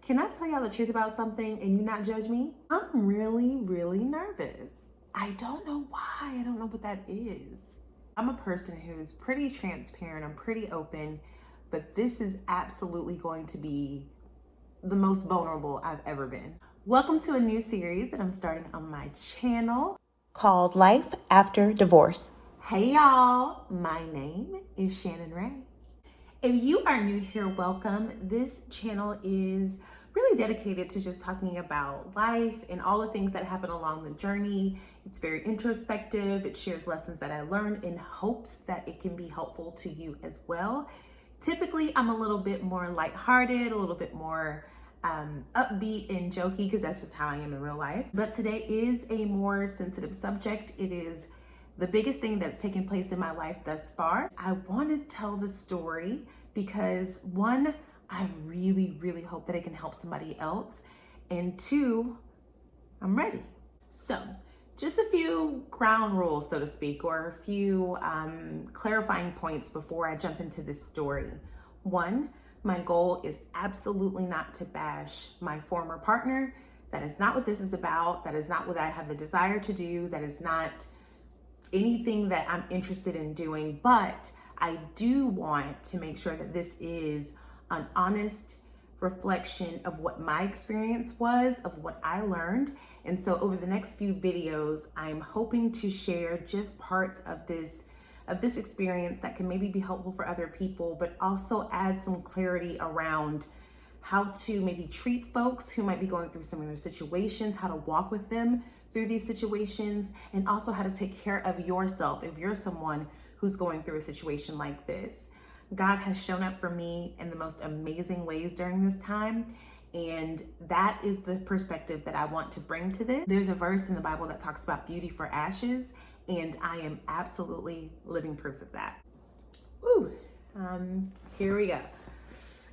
Can I tell y'all the truth about something and you not judge me? I'm really nervous. I don't know why. I don't know what that is. I'm a person who's pretty transparent. I'm pretty open, but this is absolutely going to be the most vulnerable I've ever been. Welcome to a new series that I'm starting on my channel called Life After Divorce. Hey y'all, my name is Shannon Ray. If you are new here, welcome. This channel is really dedicated to just talking about life and all the things that happen along the journey. It's very introspective. It shares lessons that I learned in hopes that it can be helpful to you as well. Typically, I'm a little bit more lighthearted, a little bit more upbeat and jokey because that's just how I am in real life. But today is a more sensitive subject. It is the biggest thing that's taken place in my life thus far. I want to tell the story because one, I really hope that it can help somebody else. And two, I'm ready. So just a few ground rules, so to speak, or a few clarifying points before I jump into this story. One, my goal is absolutely not to bash my former partner. That is not what this is about. That is not what I have the desire to do. That is not anything that I'm interested in doing, but I do want to make sure that this is an honest reflection of what my experience was, of what I learned. And so over the next few videos, I'm hoping to share just parts of this experience that can maybe be helpful for other people, but also add some clarity around how to maybe treat folks who might be going through similar situations, how to walk with them through these situations, and also how to take care of yourself if you're someone who's going through a situation like this. God has shown up for me in the most amazing ways during this time, and that is the perspective that I want to bring to this. There's a verse in the Bible that talks about beauty for ashes, and I am absolutely living proof of that. Woo! Here we go.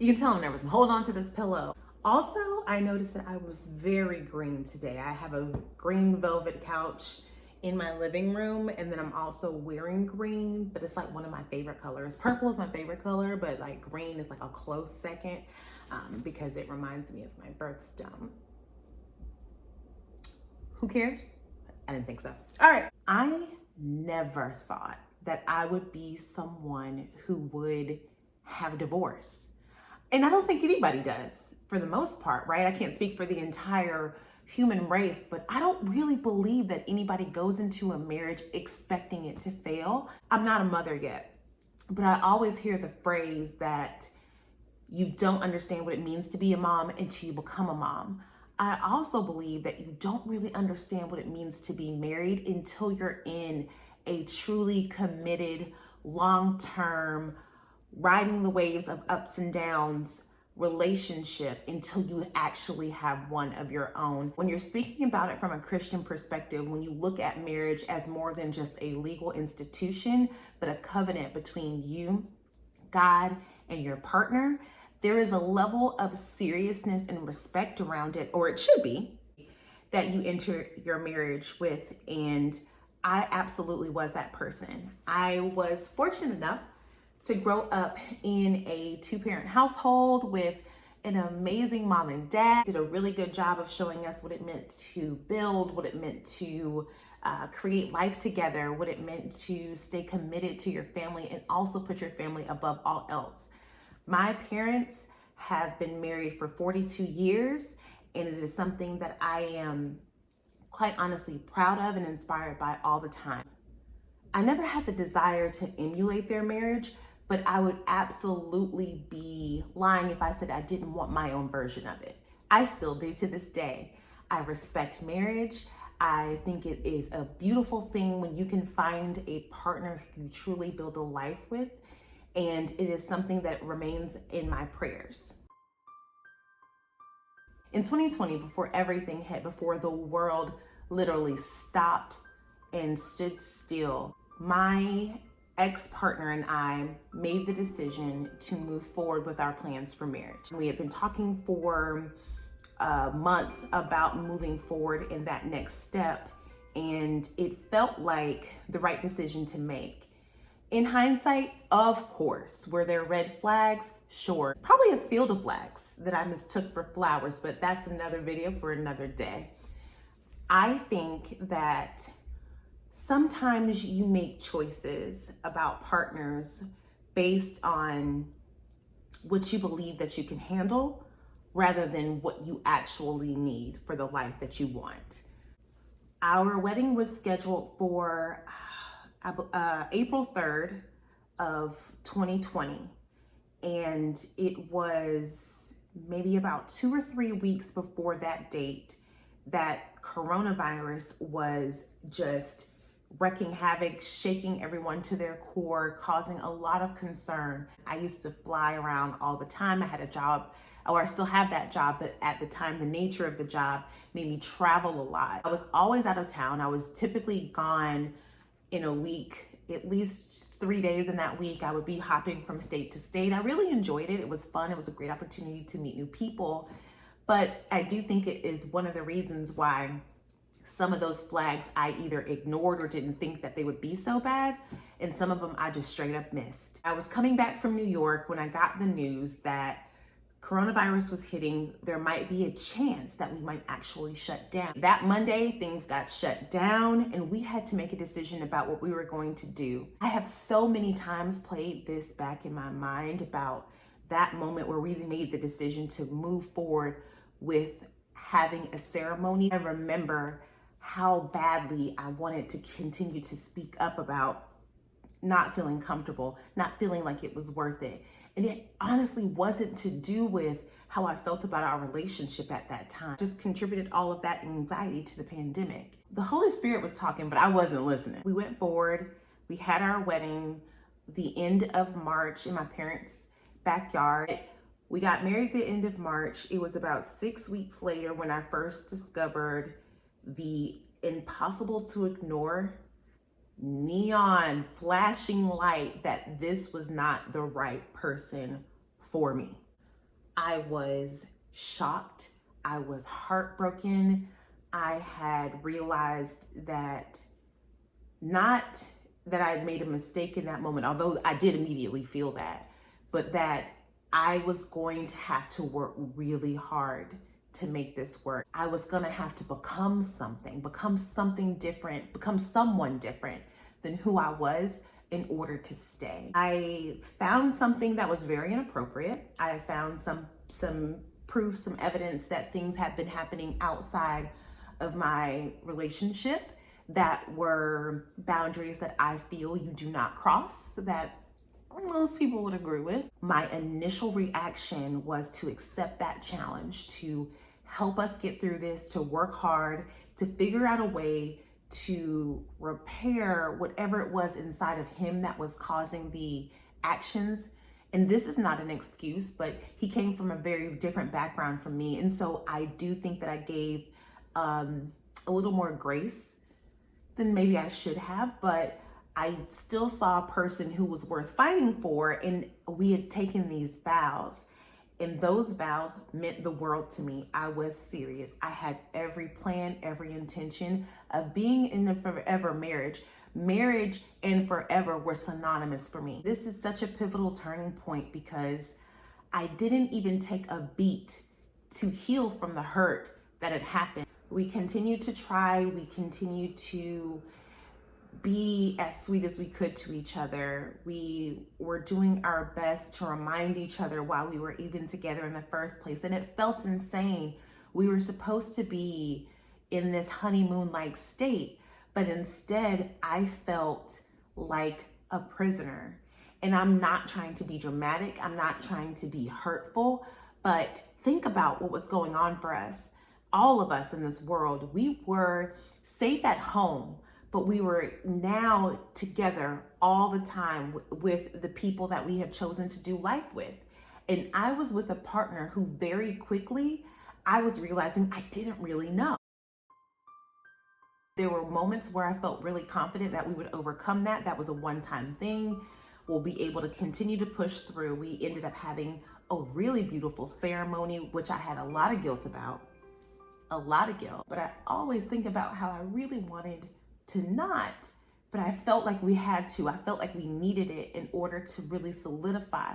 You can tell I'm nervous. I'm holding on to this pillow. Also, I noticed that I was very green today. I have a green velvet couch in my living room, and then I'm also wearing green, but it's like one of my favorite colors. Purple is my favorite color, but like green is like a close second because it reminds me of my birthstone. Who cares? I didn't think so. All right. I never thought that I would be someone who would have a divorce. And I don't think anybody does for the most part, right? I can't speak for the entire human race, but I don't really believe that anybody goes into a marriage expecting it to fail. I'm not a mother yet, but I always hear the phrase that you don't understand what it means to be a mom until you become a mom. I also believe that you don't really understand what it means to be married until you're in a truly committed, long-term, riding the waves of ups and downs relationship until you actually have one of your own. When you're speaking about it from a Christian perspective, when you look at marriage as more than just a legal institution, but a covenant between you, God, and your partner, there is a level of seriousness and respect around it, or it should be, that you enter your marriage with. And I absolutely was that person. I was fortunate enough to grow up in a two-parent household with an amazing mom and dad. Did a really good job of showing us what it meant to build, what it meant to create life together, what it meant to stay committed to your family and also put your family above all else. My parents have been married for 42 years, and it is something that I am quite honestly proud of and inspired by all the time. I never had the desire to emulate their marriage, but I would absolutely be lying if I said I didn't want my own version of it. I still do to this day. I respect marriage. I think it is a beautiful thing when you can find a partner who you truly build a life with, and it is something that remains in my prayers. In 2020, before everything hit, before the world literally stopped and stood still, my ex-partner and I made the decision to move forward with our plans for marriage. We had been talking for months about moving forward in that next step, and it felt like the right decision to make. In hindsight, of course, were there red flags? Sure. Probably a field of flags that I mistook for flowers, but that's another video for another day. I think that sometimes you make choices about partners based on what you believe that you can handle rather than what you actually need for the life that you want. Our wedding was scheduled for April 3rd of 2020, and it was maybe about 2 or 3 weeks before that date that coronavirus was just wreaking havoc, shaking everyone to their core, causing a lot of concern. I used to fly around all the time. I had a job, or I still have that job, but at the time, the nature of the job made me travel a lot. I was always out of town. I was typically gone in a week, at least 3 days in that week. I would be hopping from state to state. I really enjoyed it. It was fun. It was a great opportunity to meet new people. But I do think it is one of the reasons why some of those flags I either ignored or didn't think that they would be so bad, and some of them I just straight up missed. I was coming back from New York when I got the news that coronavirus was hitting. There might be a chance that we might actually shut down. That Monday, things got shut down and we had to make a decision about what we were going to do. I have so many times played this back in my mind about that moment where we made the decision to move forward with having a ceremony. I remember how badly I wanted to continue to speak up about not feeling comfortable, not feeling like it was worth it. And it honestly wasn't to do with how I felt about our relationship at that time. Just contributed all of that anxiety to the pandemic. The Holy Spirit was talking, but I wasn't listening. We went forward. We had our wedding the end of March in my parents' backyard. We got married the end of March. It was about 6 weeks later when I first discovered the impossible to ignore neon flashing light that this was not the right person for me. I was shocked. I was heartbroken. I had realized that not that I had made a mistake in that moment, although I did immediately feel that, but that I was going to have to work really hard to make this work. I was gonna have to become something different, become someone different than who I was in order to stay. I found something that was very inappropriate. I found some proof, some evidence that things had been happening outside of my relationship that were boundaries that I feel you do not cross, that most people would agree with. My initial reaction was to accept that challenge, to help us get through this, to work hard, to figure out a way to repair whatever it was inside of him that was causing the actions. And this is not an excuse, but he came from a very different background from me. And so I do think that I gave a little more grace than maybe I should have, but I still saw a person who was worth fighting for, and we had taken these vows. And those vows meant the world to me. I was serious. I had every plan, every intention of being in a forever marriage. Marriage and forever were synonymous for me. This is such a pivotal turning point because I didn't even take a beat to heal from the hurt that had happened. We continued to try. We continued to be as sweet as we could to each other. We were doing our best to remind each other why we were even together in the first place. And it felt insane. We were supposed to be in this honeymoon-like state, but instead I felt like a prisoner. And I'm not trying to be dramatic. I'm not trying to be hurtful, but think about what was going on for us. All of us in this world, we were safe at home, but we were now together all the time with the people that we have chosen to do life with. And I was with a partner who very quickly, I was realizing I didn't really know. There were moments where I felt really confident that we would overcome that. That was a one-time thing. We'll be able to continue to push through. We ended up having a really beautiful ceremony, which I had a lot of guilt about, but I always think about how I really wanted to not but I felt like we had to. I felt like we needed it in order to really solidify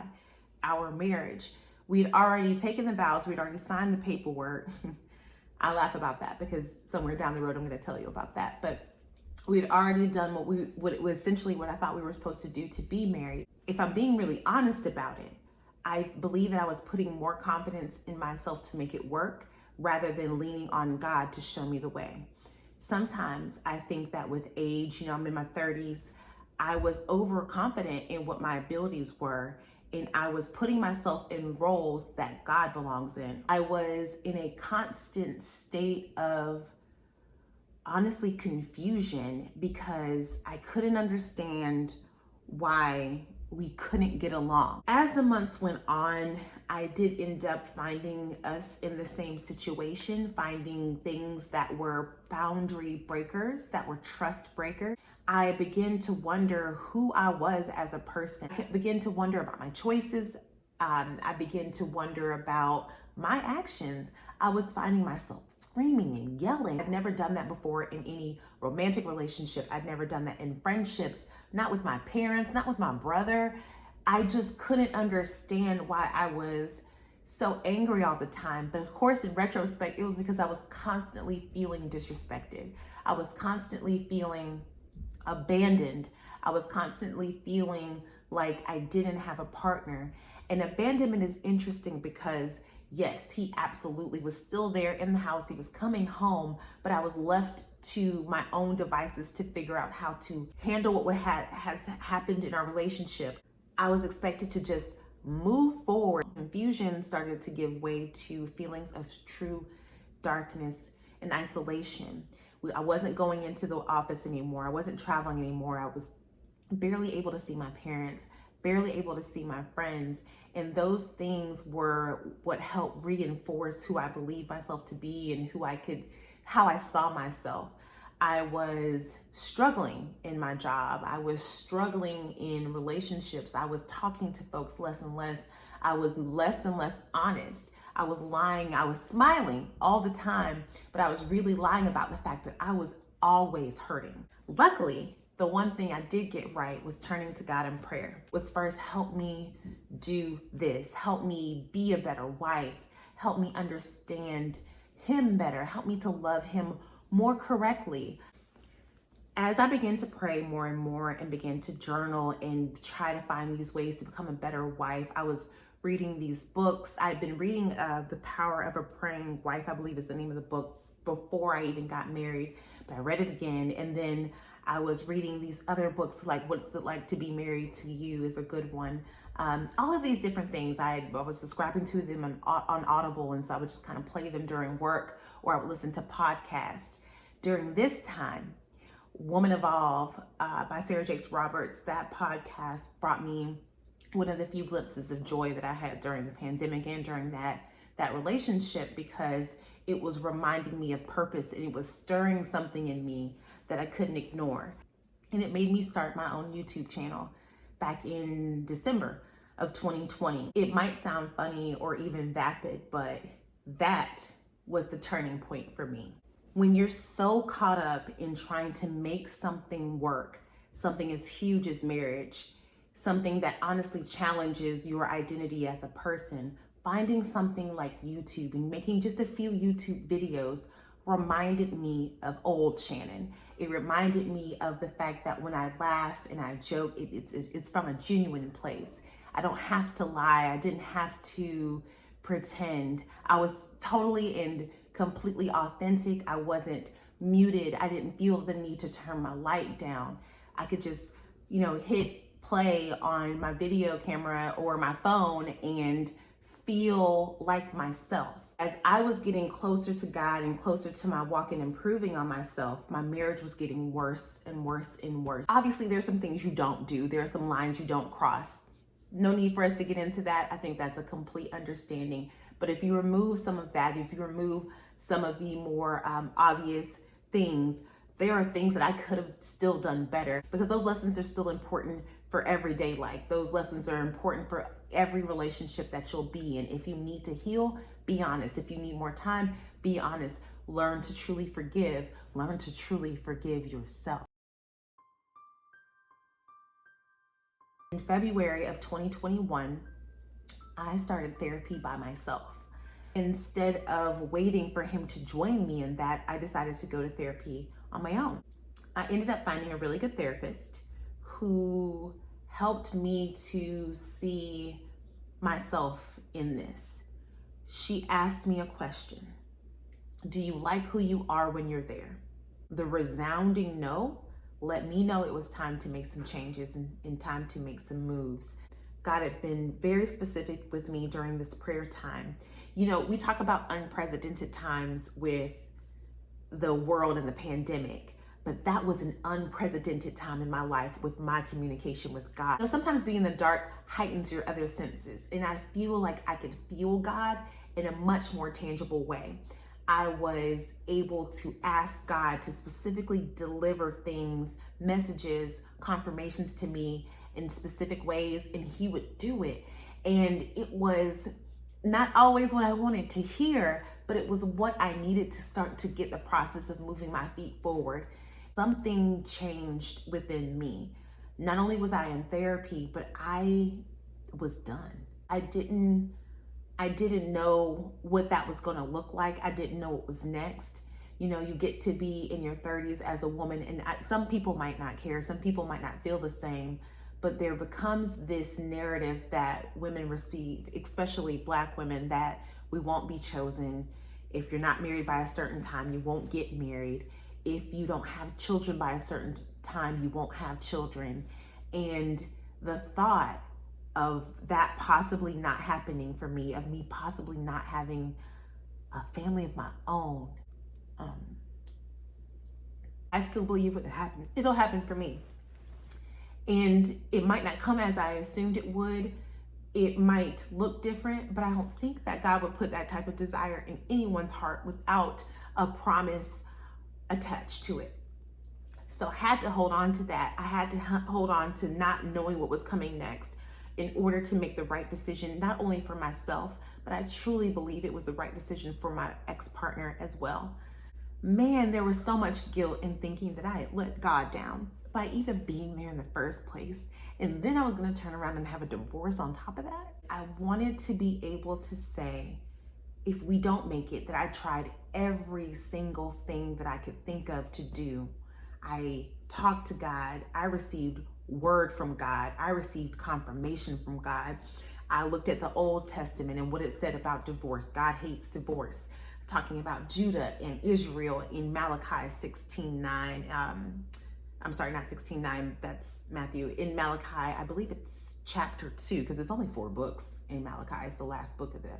our marriage. We'd already taken the vows, we'd already signed the paperwork. I laugh about that because somewhere down the road, I'm going to tell you about that. But we'd already done what it was essentially what I thought we were supposed to do to be married. If I'm being really honest about it, I believe that I was putting more confidence in myself to make it work rather than leaning on God to show me the way. Sometimes I think that with age, I'm in my 30s, I was overconfident in what my abilities were, and I was putting myself in roles that God belongs in. I was in a constant state of, honestly, confusion because I couldn't understand why we couldn't get along. As the months went on, I did end up finding us in the same situation, finding things that were boundary breakers, that were trust breakers. I began to wonder who I was as a person. I began to wonder about my choices. I began to wonder about my actions. I was finding myself screaming and yelling. I've never done that before in any romantic relationship. I've never done that in friendships, not with my parents, not with my brother. I just couldn't understand why I was so angry all the time. But of course, in retrospect, it was because I was constantly feeling disrespected. I was constantly feeling abandoned. I was constantly feeling like I didn't have a partner. And abandonment is interesting because yes, he absolutely was still there in the house. He was coming home, but I was left to my own devices to figure out how to handle what has happened in our relationship. I was expected to just move forward. Confusion started to give way to feelings of true darkness and isolation. I wasn't going into the office anymore. I wasn't traveling anymore. I was barely able to see my parents, barely able to see my friends. And those things were what helped reinforce who I believed myself to be and how I saw myself. I was struggling in my job. I was struggling in relationships. I was talking to folks less and less. I was less and less honest. I was lying. I was smiling all the time, but I was really lying about the fact that I was always hurting. Luckily, the one thing I did get right was turning to God in prayer. Was first, help me do this. Help me be a better wife. Help me understand him better. Help me to love him more correctly. As I began to pray more and more and began to journal and try to find these ways to become a better wife, I was reading these books. I've been reading The Power of a Praying Wife, I believe is the name of the book, before I even got married, but I read it again. And then I was reading these other books, like What's It Like to Be Married to You is a good one. All of these different things, I was subscribing to them on Audible, and so I would just kind of play them during work, or I would listen to podcasts. During this time, Woman Evolve by Sarah Jakes Roberts, that podcast brought me one of the few glimpses of joy that I had during the pandemic and during that relationship, because it was reminding me of purpose and it was stirring something in me that I couldn't ignore. And it made me start my own YouTube channel back in December of 2020. It might sound funny or even vapid, but that was the turning point for me. When you're so caught up in trying to make something work, something as huge as marriage, something that honestly challenges your identity as a person, finding something like YouTube and making just a few YouTube videos reminded me of old Shannon. It reminded me of the fact that when I laugh and I joke, it's from a genuine place. I don't have to lie. I didn't have to pretend. I was totally and completely authentic. I wasn't muted. I didn't feel the need to turn my light down. I could just, hit play on my video camera or my phone and feel like myself. As I was getting closer to God and closer to my walk and improving on myself, my marriage was getting worse and worse and worse. Obviously, there's some things you don't do. There are some lines you don't cross. No need for us to get into that. I think that's a complete understanding. But if you remove some of that, if you remove some of the more obvious things, there are things that I could have still done better, because those lessons are still important for everyday life. Those lessons are important for every relationship that you'll be in. If you need to heal, be honest. If you need more time, be honest. Learn to truly forgive. Learn to truly forgive yourself. In February of 2021, I started therapy by myself. Instead of waiting for him to join me in that, I decided to go to therapy on my own. I ended up finding a really good therapist who helped me to see myself in this. She asked me a question. Do you like who you are when you're there? The resounding no let me know it was time to make some changes and time to make some moves. God had been very specific with me during this prayer time. You know, we talk about unprecedented times with the world and the pandemic, but that was an unprecedented time in my life with my communication with God. You know, sometimes being in the dark heightens your other senses, and I feel like I could feel God in a much more tangible way. I was able to ask God to specifically deliver things, messages, confirmations to me in specific ways, and He would do it. And it was not always what I wanted to hear, but it was what I needed to start to get the process of moving my feet forward. Something changed within me. Not only was I in therapy, but I was done. I didn't know what that was going to look like. I didn't know what was next. You know, you get to be in your 30s as a woman, and some people might not care. Some people might not feel the same, but there becomes this narrative that women receive, especially Black women, that we won't be chosen. If you're not married by a certain time, you won't get married. If you don't have children by a certain time, you won't have children. And the thought of that possibly not happening for me, of me possibly not having a family of my own, I still believe it happen. It'll happen for me. And it might not come as I assumed it would. It might look different, but I don't think that God would put that type of desire in anyone's heart without a promise attached to it. So I had to hold on to that. I had to hold on to not knowing what was coming next in order to make the right decision, not only for myself, but I truly believe it was the right decision for my ex-partner as well. Man, there was so much guilt in thinking that I had let God down by even being there in the first place. And then I was going to turn around and have a divorce on top of that. I wanted to be able to say, if we don't make it, that I tried every single thing that I could think of to do. I talked to God. I received word from God. I received confirmation from God. I looked at the Old Testament and what it said about divorce. God hates divorce. Talking about Judah and Israel in Malachi 16:9. I'm sorry, not 16:9, that's Matthew. In Malachi, I believe it's chapter 2, because there's only 4 books in Malachi. It's the last book of the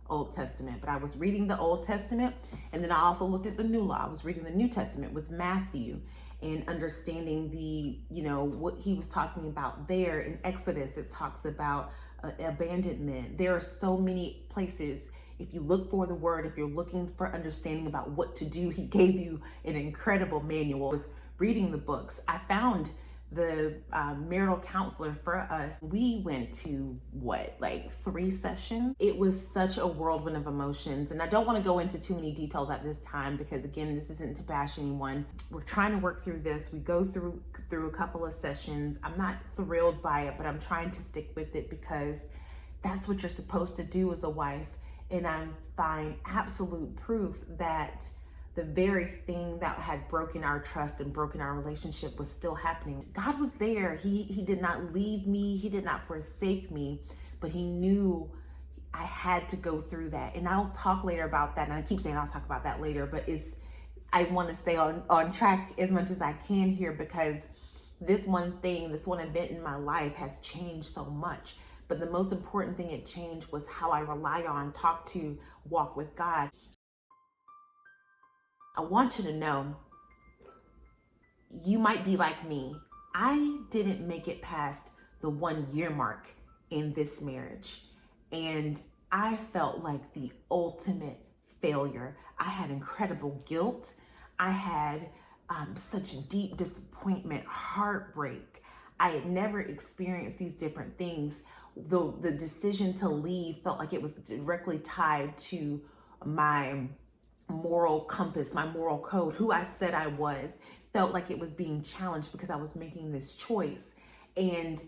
Old Testament. But I was reading the Old Testament, and then I also looked at the New Law. I was reading the New Testament with Matthew and understanding what he was talking about there. In Exodus, it talks about abandonment. There are so many places. If you look for the word, if you're looking for understanding about what to do, he gave you an incredible manual. I was reading the books. I found the marital counselor for us. We went to 3 sessions. It was such a whirlwind of emotions. And I don't want to go into too many details at this time, because again, this isn't to bash anyone. We're trying to work through this. We go through a couple of sessions. I'm not thrilled by it, but I'm trying to stick with it because that's what you're supposed to do as a wife. And I find absolute proof that the very thing that had broken our trust and broken our relationship was still happening. God was there. He did not leave me. He did not forsake me, but he knew I had to go through that. And I'll talk later about that. And I keep saying I'll talk about that later, but I want to stay on track as much as I can here, because this one event in my life has changed so much. But the most important thing it changed was how I rely on, talk to, walk with God. I want you to know, you might be like me. I didn't make it past the 1-year mark in this marriage. And I felt like the ultimate failure. I had incredible guilt. I had such deep disappointment, heartbreak. I had never experienced these different things. Though the decision to leave felt like it was directly tied to my moral compass, my moral code, who I said I was, felt like it was being challenged because I was making this choice. And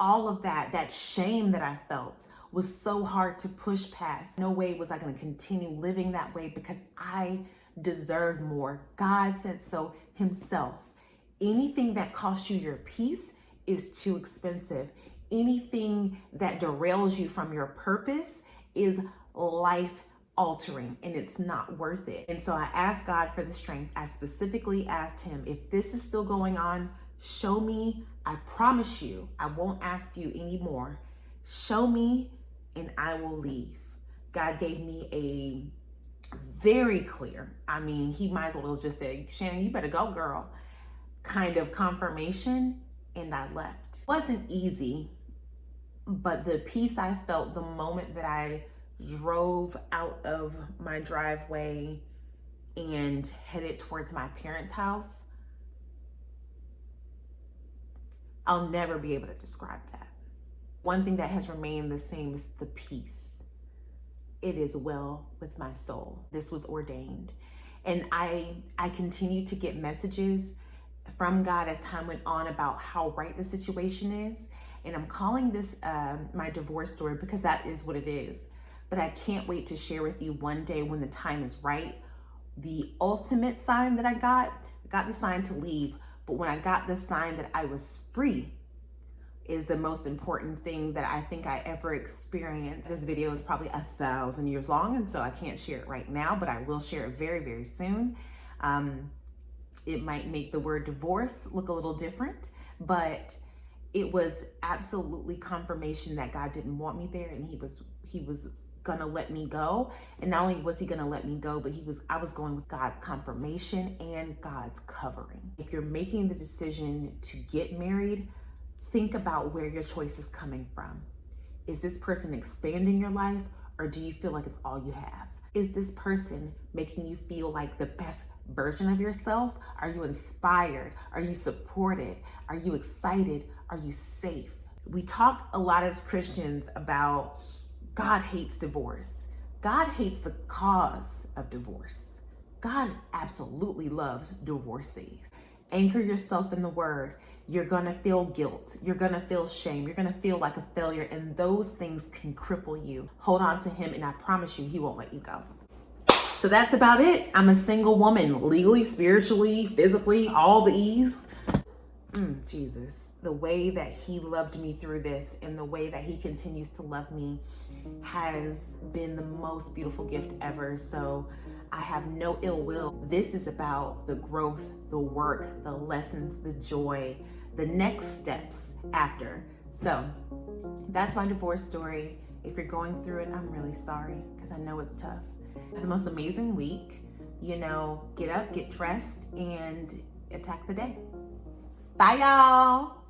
All of that shame that I felt was so hard to push past. No way was I going to continue living that way because I deserve more. God said so himself. Anything that costs you your peace is too expensive. Anything that derails you from your purpose is life altering and it's not worth it. And so I asked God for the strength. I specifically asked him, if this is still going on, show me. I promise you, I won't ask you anymore. Show me and I will leave. God gave me a very clear, I mean, he might as well just say, Shannon, you better go, girl, kind of confirmation, and I left. It wasn't easy, but the peace I felt the moment that I drove out of my driveway and headed towards my parents' house, I'll never be able to describe that. One thing that has remained the same is the peace. It is well with my soul. This was ordained. And I continued to get messages from God as time went on about how right the situation is. And I'm calling this my divorce story because that is what it is. But I can't wait to share with you one day when the time is right. The ultimate sign that I got the sign to leave. But when I got the sign that I was free is the most important thing that I think I ever experienced. This video is probably 1,000 years long, and so I can't share it right now, but I will share it very, very soon. It might make the word divorce look a little different, but it was absolutely confirmation that God didn't want me there, and he was gonna let me go. And not only was he gonna let me go, but I was going with God's confirmation and God's covering. If you're making the decision to get married, think about where your choice is coming from. Is this person expanding your life, or do you feel like it's all you have? Is this person making you feel like the best version of yourself? Are you inspired? Are you supported? Are you excited? Are you safe? We talk a lot as Christians about God hates divorce. God hates the cause of divorce. God absolutely loves divorcees. Anchor yourself in the word. You're gonna feel guilt. You're gonna feel shame. You're gonna feel like a failure, and those things can cripple you. Hold on to him, and I promise you, he won't let you go. So that's about it. I'm a single woman, legally, spiritually, physically, all the E's. Jesus, the way that he loved me through this and the way that he continues to love me has been the most beautiful gift ever. So I have no ill will. This is about the growth, the work, the lessons, the joy, the next steps after. So that's my divorce story. If you're going through it, I'm really sorry because I know it's tough. Have the most amazing week. Get up, get dressed, and attack the day. Bye, y'all.